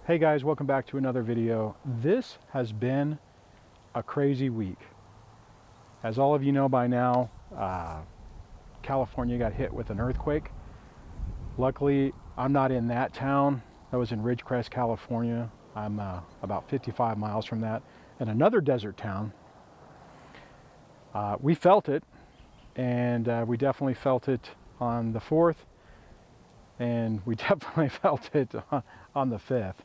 Hey guys, welcome back to another video. This has been a crazy week. As all of you know by now, California got hit with an earthquake. Luckily, I'm not in that town. I was in Ridgecrest, California. I'm about 55 miles from that, in another desert town. We felt it, and we definitely felt it on the 4th, and we definitely felt it on the 5th.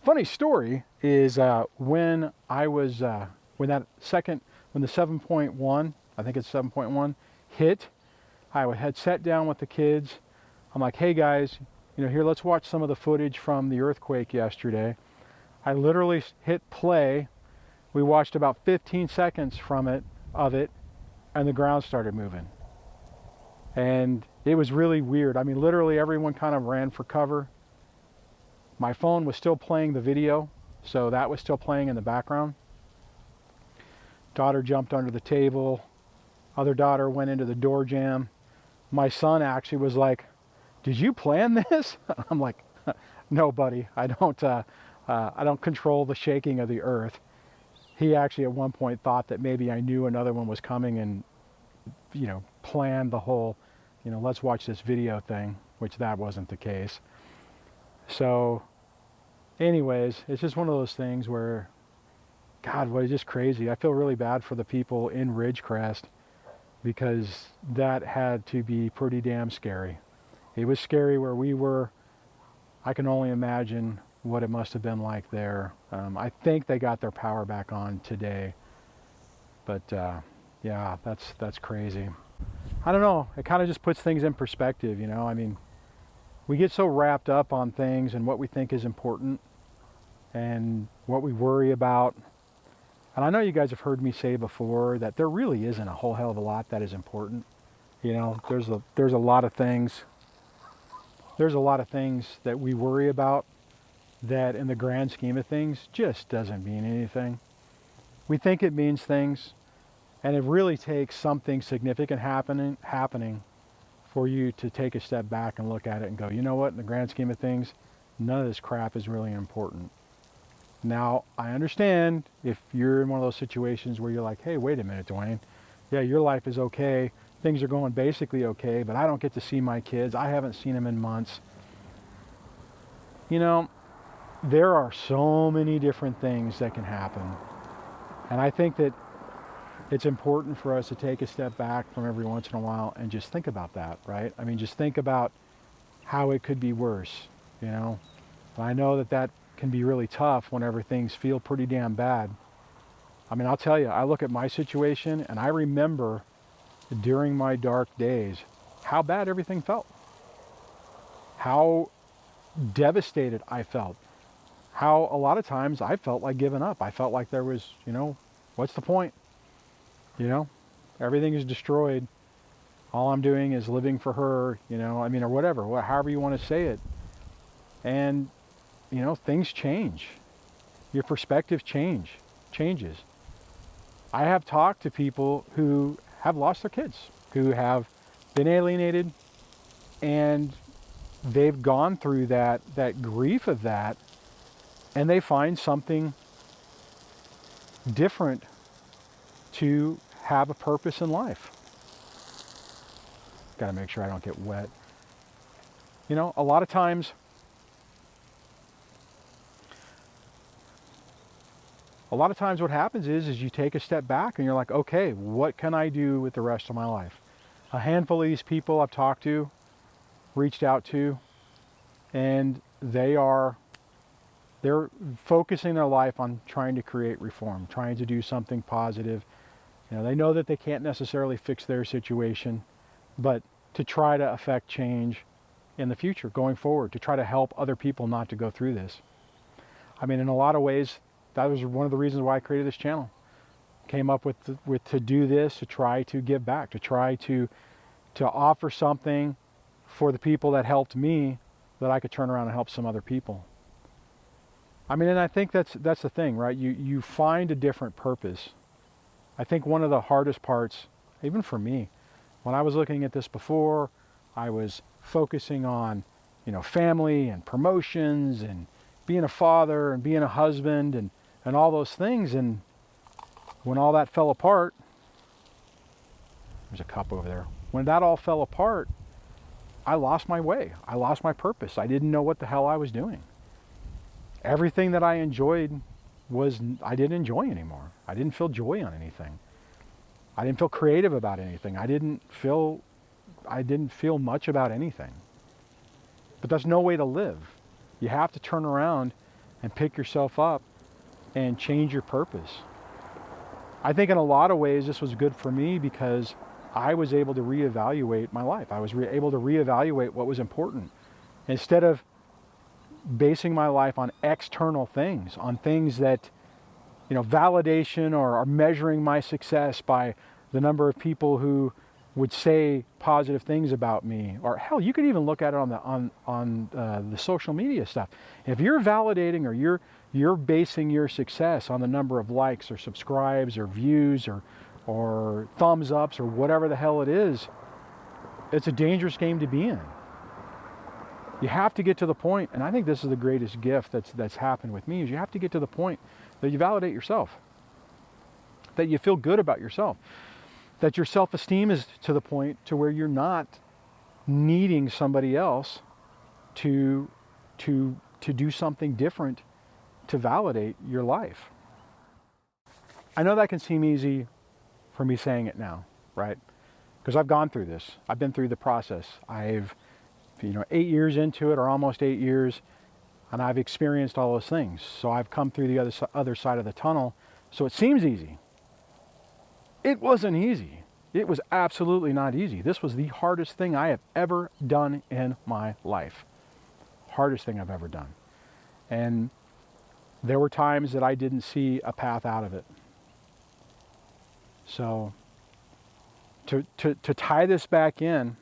Funny story is when the 7.1, I think it's 7.1, hit, I had sat down with the kids. I'm like, hey guys, here, let's watch some of the footage from the earthquake yesterday. I literally hit play. We watched about 15 seconds of it, and the ground started moving. And it was really weird. I mean, literally everyone kind of ran for cover. My phone was still playing the video, so that was still playing in the background. Daughter jumped under the table. Other daughter went into the door jamb. My son actually was like, "Did you plan this?" I'm like, "No, buddy. I don't control the shaking of the earth." He actually at one point thought that maybe I knew another one was coming and, planned the whole, let's watch this video thing, which that wasn't the case. So anyways, it's just one of those things where, God, what is just crazy. I feel really bad for the people in Ridgecrest because that had to be pretty damn scary. It was scary where we were. I can only imagine what it must have been like there. I think they got their power back on today, but yeah, that's crazy. I don't know. It kind of just puts things in perspective, I mean, we get so wrapped up on things and what we think is important and what we worry about. And I know you guys have heard me say before that there really isn't a whole hell of a lot that is important. There's a lot of things. There's a lot of things that we worry about that in the grand scheme of things just doesn't mean anything. We think it means things, and it really takes something significant happening for you to take a step back and look at it and go, you know what, in the grand scheme of things, none of this crap is really important. Now, I understand if you're in one of those situations where you're like, hey, wait a minute, Duane. Yeah, your life is okay. Things are going basically okay, but I don't get to see my kids. I haven't seen them in months. There are so many different things that can happen. And I think that it's important for us to take a step back from every once in a while and just think about that, right? I mean, just think about how it could be worse, And I know that can be really tough whenever things feel pretty damn bad. I mean, I'll tell you, I look at my situation and I remember during my dark days how bad everything felt, how devastated I felt, how a lot of times I felt like giving up. I felt like there was, what's the point? Everything is destroyed. All I'm doing is living for her, or whatever, however you want to say it. And, things change. Your perspective changes. I have talked to people who have lost their kids, who have been alienated, and they've gone through that grief of that, and they find something different to have a purpose in life. Got to make sure I don't get wet. A lot of times what happens is you take a step back and you're like, okay, what can I do with the rest of my life? A handful of these people I've talked to, reached out to, and they're focusing their life on trying to create reform, trying to do something positive. They know that they can't necessarily fix their situation, but to try to affect change in the future, going forward, to try to help other people not to go through this. I mean, in a lot of ways, that was one of the reasons why I created this channel. Came up with to do this, to try to give back, to try to offer something for the people that helped me that I could turn around and help some other people. I mean, and I think that's the thing, right? You find a different purpose. I think one of the hardest parts, even for me, when I was looking at this before, I was focusing on, family and promotions and, being a father and being a husband and all those things. And when all that fell apart, there's a cup over there. When that all fell apart, I lost my way. I lost my purpose. I didn't know what the hell I was doing. Everything that I enjoyed I didn't enjoy anymore. I didn't feel joy on anything. I didn't feel creative about anything. I didn't feel much about anything. But that's no way to live. You have to turn around and pick yourself up and change your purpose. I think in a lot of ways this was good for me because I was able to reevaluate my life. I was able to reevaluate what was important. Instead of basing my life on external things, on things that, validation or measuring my success by the number of people who would say positive things about me, or hell, you could even look at it on the social media stuff. If you're validating or you're basing your success on the number of likes or subscribes or views or thumbs ups or whatever the hell it is, it's a dangerous game to be in. You have to get to the point, and I think this is the greatest gift that's happened with me, is you have to get to the point that you validate yourself, that you feel good about yourself, that your self-esteem is to the point to where you're not needing somebody else to do something different to validate your life. I know that can seem easy for me saying it now, right? Because I've gone through this. I've been through the process. I've 8 years into it, or almost 8 years, and I've experienced all those things. So I've come through the other side of the tunnel. So it seems easy. It wasn't easy. It was absolutely not easy. This was the hardest thing I have ever done in my life. Hardest thing I've ever done. And there were times that I didn't see a path out of it. So to tie this back in,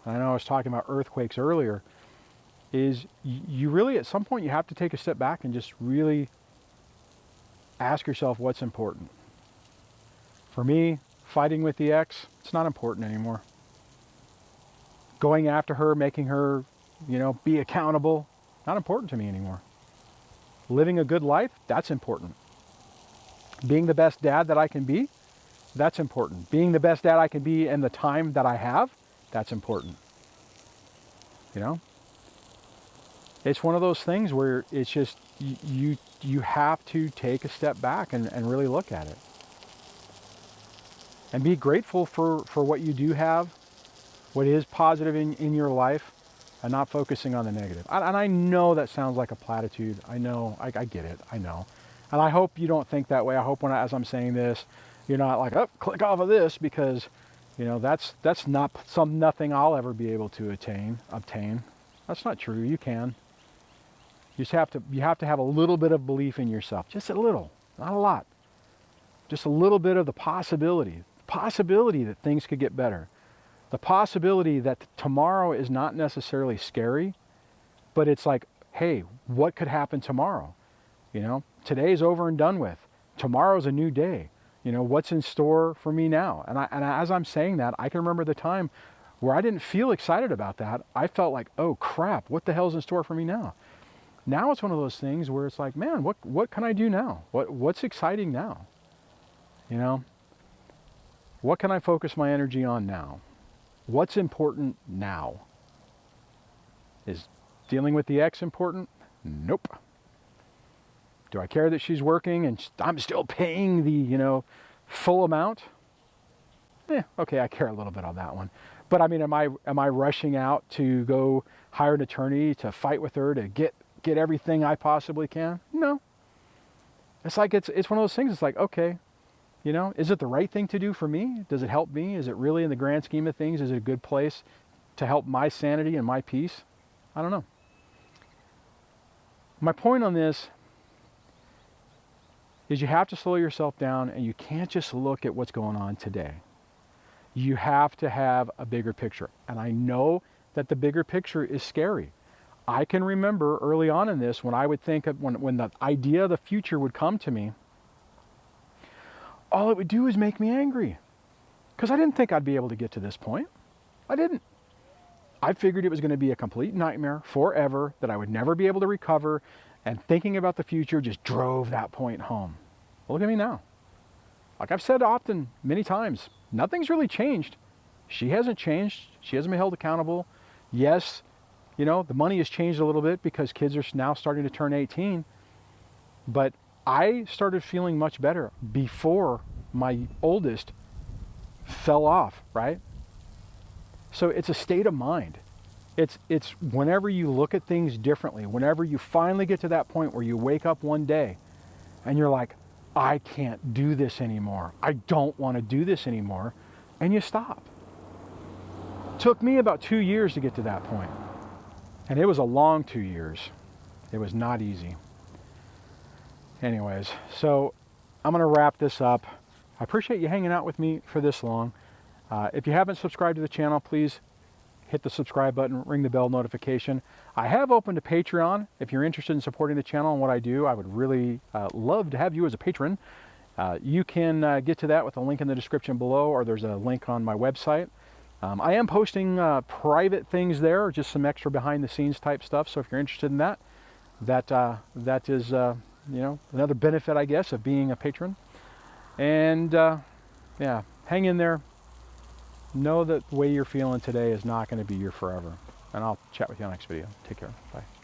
I know I was talking about earthquakes earlier, is you really, at some point, you have to take a step back and just really ask yourself what's important. For me, fighting with the ex, it's not important anymore. Going after her, making her, be accountable, not important to me anymore. Living a good life, that's important. Being the best dad that I can be, that's important. Being the best dad I can be in the time that I have, that's important. It's one of those things where it's just, you have to take a step back and really look at it. And be grateful for what you do have, what is positive in your life, and not focusing on the negative. And I know that sounds like a platitude. I know, I get it, I know. And I hope you don't think that way. I hope as I'm saying this, you're not like, oh, click off of this, because that's not nothing I'll ever be able to obtain. That's not true. You can. You have to have a little bit of belief in yourself, just a little, not a lot. Just a little bit of the possibility that things could get better. The possibility that tomorrow is not necessarily scary, but it's like, hey, what could happen tomorrow? Today's over and done with. Tomorrow's a new day. What's in store for me now? And as I'm saying that, I can remember the time where I didn't feel excited about that. I felt like, oh crap, what the hell's in store for me now? Now it's one of those things where it's like, man, what can I do now? What's exciting now? What can I focus my energy on now? What's important now? Is dealing with the ex important? Nope. Do I care that she's working and I'm still paying the, full amount? Okay, I care a little bit on that one. But I mean, am I rushing out to go hire an attorney to fight with her to get everything I possibly can? No. It's like it's one of those things. It's like, okay, is it the right thing to do for me? Does it help me? Is it really, in the grand scheme of things, is it a good place to help my sanity and my peace? I don't know. My point on this is you have to slow yourself down, and you can't just look at what's going on today. You have to have a bigger picture. And I know that the bigger picture is scary. I can remember early on in this, when I would think of, when the idea of the future would come to me, all it would do is make me angry. Because I didn't think I'd be able to get to this point. I didn't. I figured it was going to be a complete nightmare forever, that I would never be able to recover, And thinking about the future just drove that point home. Well, look at me now. Like I've said often, many times, nothing's really changed. She hasn't changed. She hasn't been held accountable. Yes, you know, the money has changed a little bit because kids are now starting to turn 18. But I started feeling much better before my oldest fell off, right? So it's a state of mind. It's whenever you look at things differently, whenever you finally get to that point where you wake up one day and you're like, I can't do this anymore. I don't want to do this anymore. And you stop. Took me about 2 years to get to that point. And it was a long 2 years. It was not easy. Anyways, so I'm going to wrap this up. I appreciate you hanging out with me for this long. If you haven't subscribed to the channel, please hit the subscribe button, ring the bell notification. I have opened a Patreon. If you're interested in supporting the channel and what I do, I would really love to have you as a patron. You can get to that with a link in the description below, or there's a link on my website. I am posting private things there, just some extra behind the scenes type stuff. So if you're interested in that, that is you know, another benefit, I guess, of being a patron. And yeah, hang in there. Know that the way you're feeling today is not going to be your forever. And I'll chat with you on the next video. Take care. Bye.